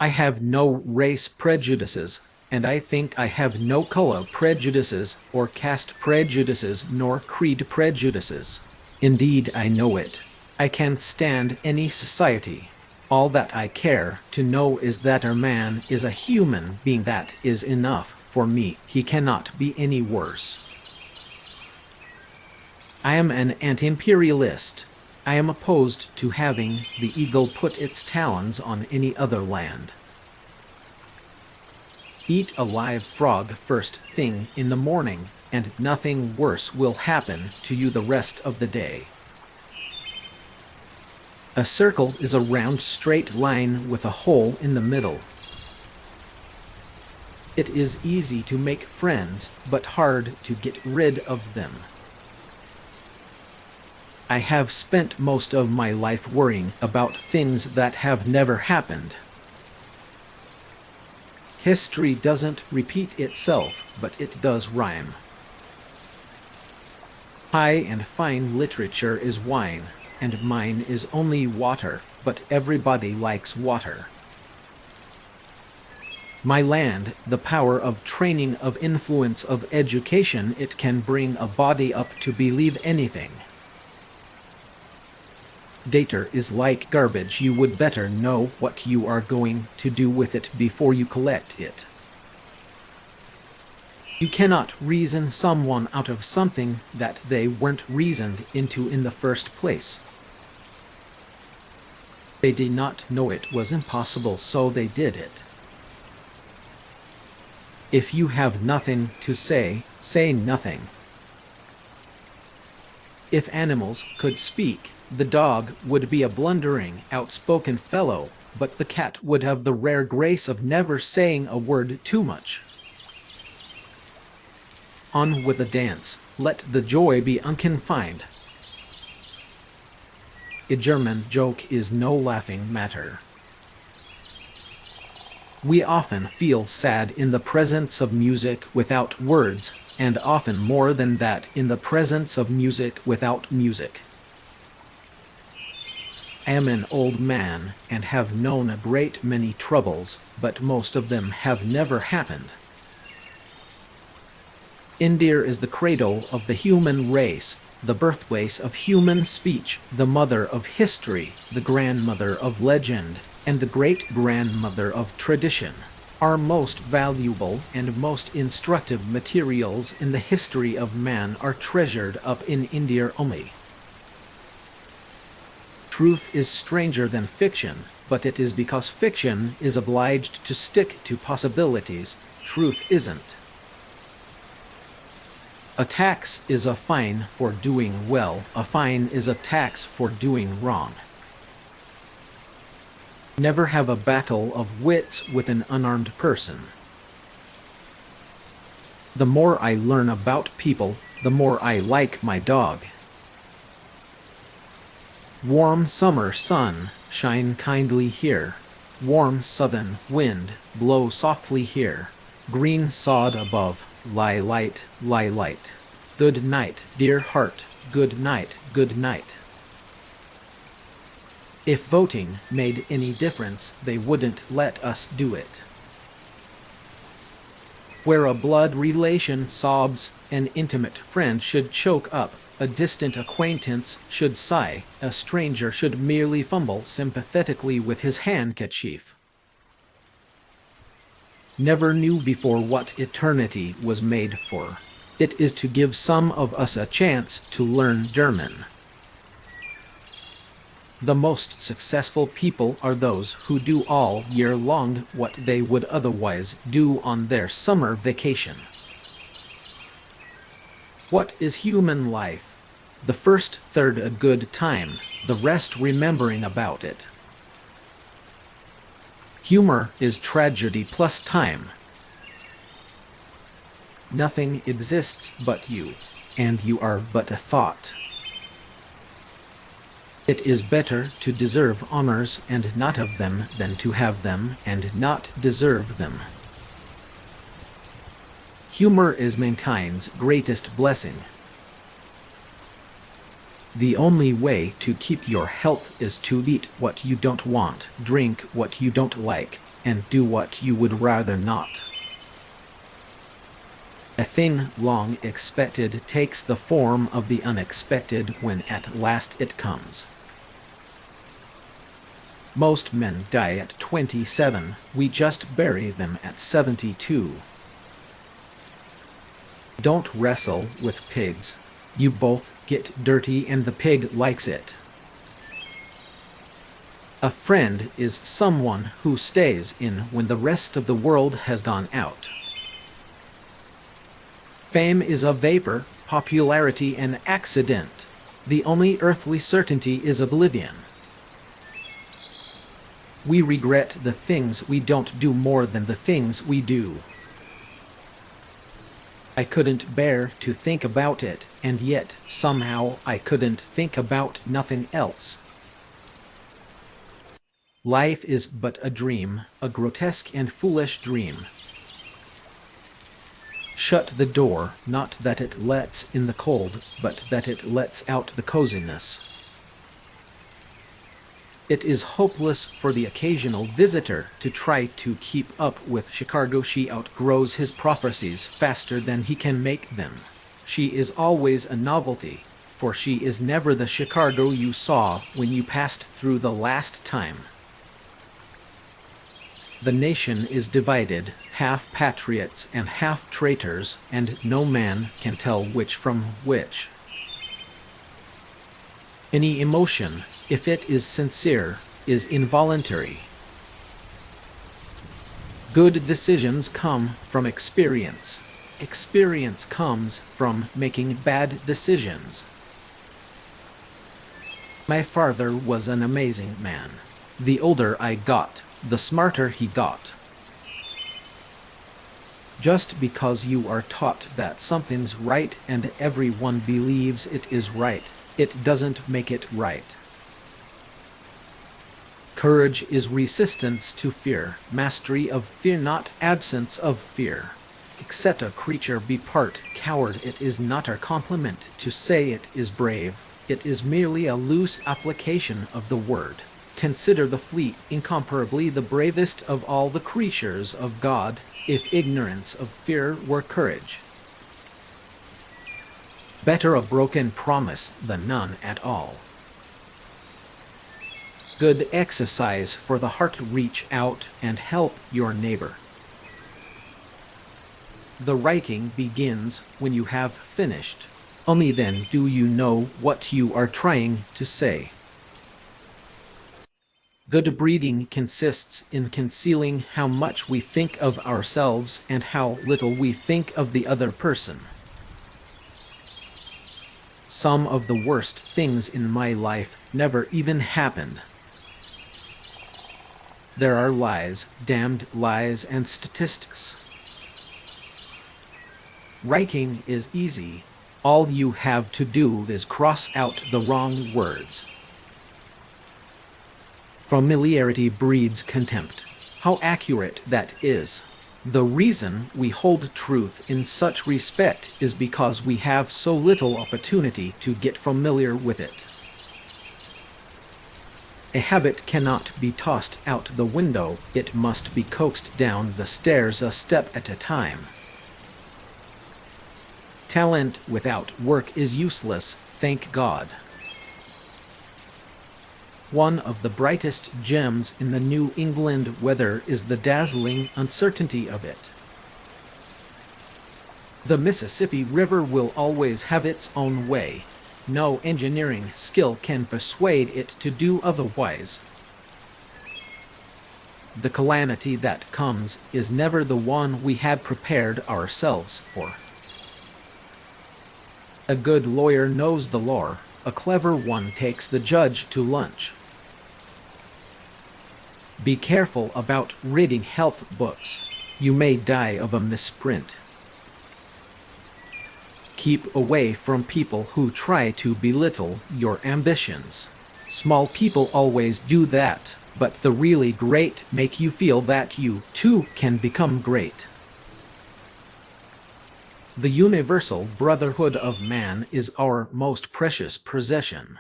I have no race prejudices, and I think I have no color prejudices, or caste prejudices, nor creed prejudices. Indeed, I know it. I can stand any society. All that I care to know is that a man is a human being. That is enough for me. He cannot be any worse. I am an anti-imperialist. I am opposed to having the eagle put its talons on any other land. Eat a live frog first thing in the morning, and nothing worse will happen to you the rest of the day. A circle is a round straight line with a hole in the middle. It is easy to make friends, but hard to get rid of them. I have spent most of my life worrying about things that have never happened. History doesn't repeat itself, but it does rhyme. High and fine literature is wine, and mine is only water, but everybody likes water. My land, the power of training, of influence, of education, it can bring a body up to believe anything. Data is like garbage. You would better know what you are going to do with it before you collect it. You cannot reason someone out of something that they weren't reasoned into in the first place. They did not know it was impossible, so they did it. If you have nothing to say, say nothing. If animals could speak, the dog would be a blundering, outspoken fellow, but the cat would have the rare grace of never saying a word too much. On with the dance, let the joy be unconfined. A German joke is no laughing matter. We often feel sad in the presence of music without words, and often more than that in the presence of music without music. I am an old man and have known a great many troubles, but most of them have never happened. India is the cradle of the human race, the birthplace of human speech, the mother of history, the grandmother of legend, and the great-grandmother of tradition. Our most valuable and most instructive materials in the history of man are treasured up in India only. Truth is stranger than fiction, but it is because fiction is obliged to stick to possibilities. Truth isn't. A tax is a fine for doing well. A fine is a tax for doing wrong. Never have a battle of wits with an unarmed person. The more I learn about people, the more I like my dog. Warm summer sun, shine kindly here. Warm southern wind, blow softly here. Green sod above, lie light, lie light. Good night, dear heart, good night, good night. If voting made any difference, they wouldn't let us do it. Where a blood relation sobs, an intimate friend should choke up, a distant acquaintance should sigh, a stranger should merely fumble sympathetically with his handkerchief. Never knew before what eternity was made for. It is to give some of us a chance to learn German. The most successful people are those who do all year long what they would otherwise do on their summer vacation. What is human life? The first third a good time, the rest remembering about it. Humor is tragedy plus time. Nothing exists but you, and you are but a thought. It is better to deserve honors and not have them than to have them and not deserve them. Humor is mankind's greatest blessing. The only way to keep your health is to eat what you don't want, drink what you don't like, and do what you would rather not. A thing long expected takes the form of the unexpected when at last it comes. Most men die at 27, we just bury them at 72. Don't wrestle with pigs. You both get dirty and the pig likes it. A friend is someone who stays in when the rest of the world has gone out. Fame is a vapor, popularity an accident. The only earthly certainty is oblivion. We regret the things we don't do more than the things we do. I couldn't bear to think about it, and yet somehow I couldn't think about nothing else. Life is but a dream, a grotesque and foolish dream. Shut the door, not that it lets in the cold, but that it lets out the coziness. It is hopeless for the occasional visitor to try to keep up with Chicago. She outgrows his prophecies faster than he can make them. She is always a novelty, for she is never the Chicago you saw when you passed through the last time. The nation is divided, half patriots and half traitors, and no man can tell which from which. Any emotion, if it is sincere, is involuntary. Good decisions come from experience. Experience comes from making bad decisions. My father was an amazing man. The older I got, the smarter he got. Just because you are taught that something's right and everyone believes it is right, it doesn't make it right. Courage is resistance to fear, mastery of fear, not absence of fear. Except a creature be part coward, it is not a compliment to say it is brave. It is merely a loose application of the word. Consider the fleet, incomparably the bravest of all the creatures of God, if ignorance of fear were courage. Better a broken promise than none at all. Good exercise for the heart. Reach out and help your neighbor. The writing begins when you have finished. Only then do you know what you are trying to say. Good breeding consists in concealing how much we think of ourselves and how little we think of the other person. Some of the worst things in my life never even happened. There are lies, damned lies, and statistics. Writing is easy. All you have to do is cross out the wrong words. Familiarity breeds contempt. How accurate that is. The reason we hold truth in such respect is because we have so little opportunity to get familiar with it. A habit cannot be tossed out the window, it must be coaxed down the stairs a step at a time. Talent without work is useless, thank God. One of the brightest gems in the New England weather is the dazzling uncertainty of it. The Mississippi River will always have its own way. No engineering skill can persuade it to do otherwise. The calamity that comes is never the one we had prepared ourselves for. A good lawyer knows the law. A clever one takes the judge to lunch. Be careful about reading health books. You may die of a misprint. Keep away from people who try to belittle your ambitions. Small people always do that, but the really great make you feel that you, too, can become great. The universal brotherhood of man is our most precious possession.